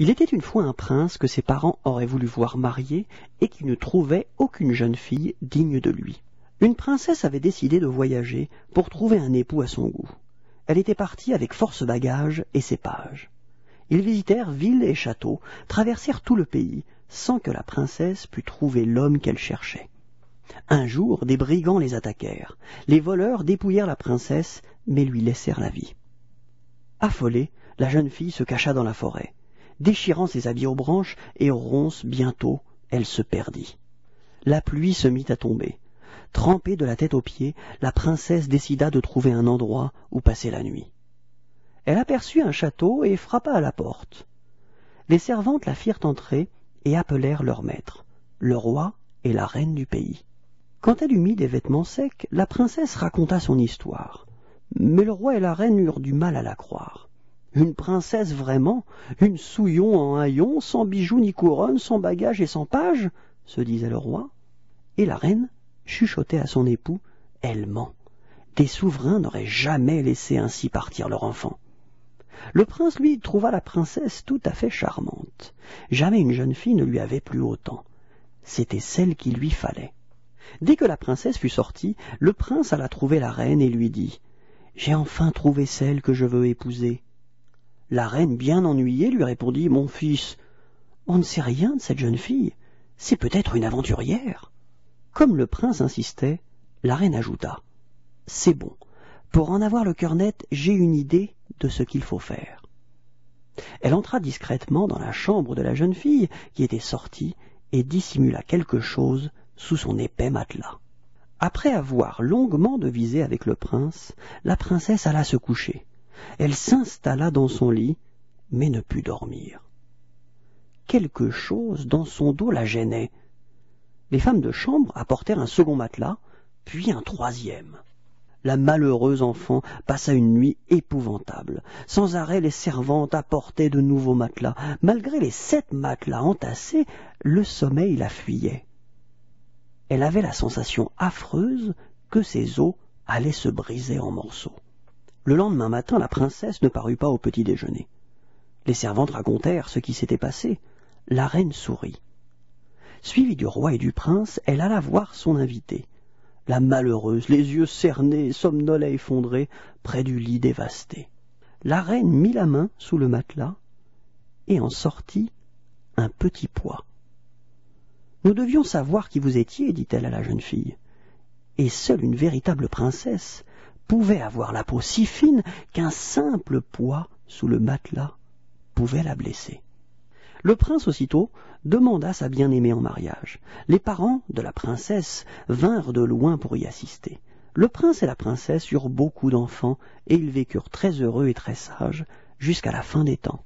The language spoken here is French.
Il était une fois un prince que ses parents auraient voulu voir marier et qui ne trouvait aucune jeune fille digne de lui. Une princesse avait décidé de voyager pour trouver un époux à son goût. Elle était partie avec force bagages et ses pages. Ils visitèrent villes et châteaux, traversèrent tout le pays, sans que la princesse pût trouver l'homme qu'elle cherchait. Un jour, des brigands les attaquèrent. Les voleurs dépouillèrent la princesse, mais lui laissèrent la vie. Affolée, la jeune fille se cacha dans la forêt. Déchirant ses habits aux branches et aux ronces, bientôt, elle se perdit. La pluie se mit à tomber. Trempée de la tête aux pieds, la princesse décida de trouver un endroit où passer la nuit. Elle aperçut un château et frappa à la porte. Les servantes la firent entrer et appelèrent leur maître, le roi et la reine du pays. Quand elle eut mis des vêtements secs, la princesse raconta son histoire. Mais le roi et la reine eurent du mal à la croire. Une princesse vraiment, une souillon en haillons, sans bijoux ni couronne, sans bagages et sans pages, se disait le roi. Et la reine chuchotait à son époux, elle ment. Des souverains n'auraient jamais laissé ainsi partir leur enfant. Le prince, lui, trouva la princesse tout à fait charmante. Jamais une jeune fille ne lui avait plu autant. C'était celle qu'il lui fallait. Dès que la princesse fut sortie, le prince alla trouver la reine et lui dit « J'ai enfin trouvé celle que je veux épouser. » La reine, bien ennuyée, lui répondit « Mon fils, on ne sait rien de cette jeune fille. C'est peut-être une aventurière. » Comme le prince insistait, la reine ajouta « C'est bon. Pour en avoir le cœur net, j'ai une idée de ce qu'il faut faire. » Elle entra discrètement dans la chambre de la jeune fille qui était sortie et dissimula quelque chose sous son épais matelas. Après avoir longuement devisé avec le prince, la princesse alla se coucher. Elle s'installa dans son lit, mais ne put dormir. Quelque chose dans son dos la gênait. Les femmes de chambre apportèrent un second matelas, puis un troisième. La malheureuse enfant passa une nuit épouvantable. Sans arrêt, les servantes apportaient de nouveaux matelas. Malgré les 7 matelas entassés, le sommeil la fuyait. Elle avait la sensation affreuse que ses os allaient se briser en morceaux. Le lendemain matin, la princesse ne parut pas au petit déjeuner. Les servantes racontèrent ce qui s'était passé. La reine sourit. Suivie du roi et du prince, elle alla voir son invitée. La malheureuse, les yeux cernés, somnolait effondrée, près du lit dévasté. La reine mit la main sous le matelas et en sortit un petit pois. « Nous devions savoir qui vous étiez, dit-elle à la jeune fille. Et seule une véritable princesse pouvait avoir la peau si fine qu'un simple pois sous le matelas pouvait la blesser. » Le prince aussitôt demanda sa bien-aimée en mariage. Les parents de la princesse vinrent de loin pour y assister. Le prince et la princesse eurent beaucoup d'enfants et ils vécurent très heureux et très sages jusqu'à la fin des temps.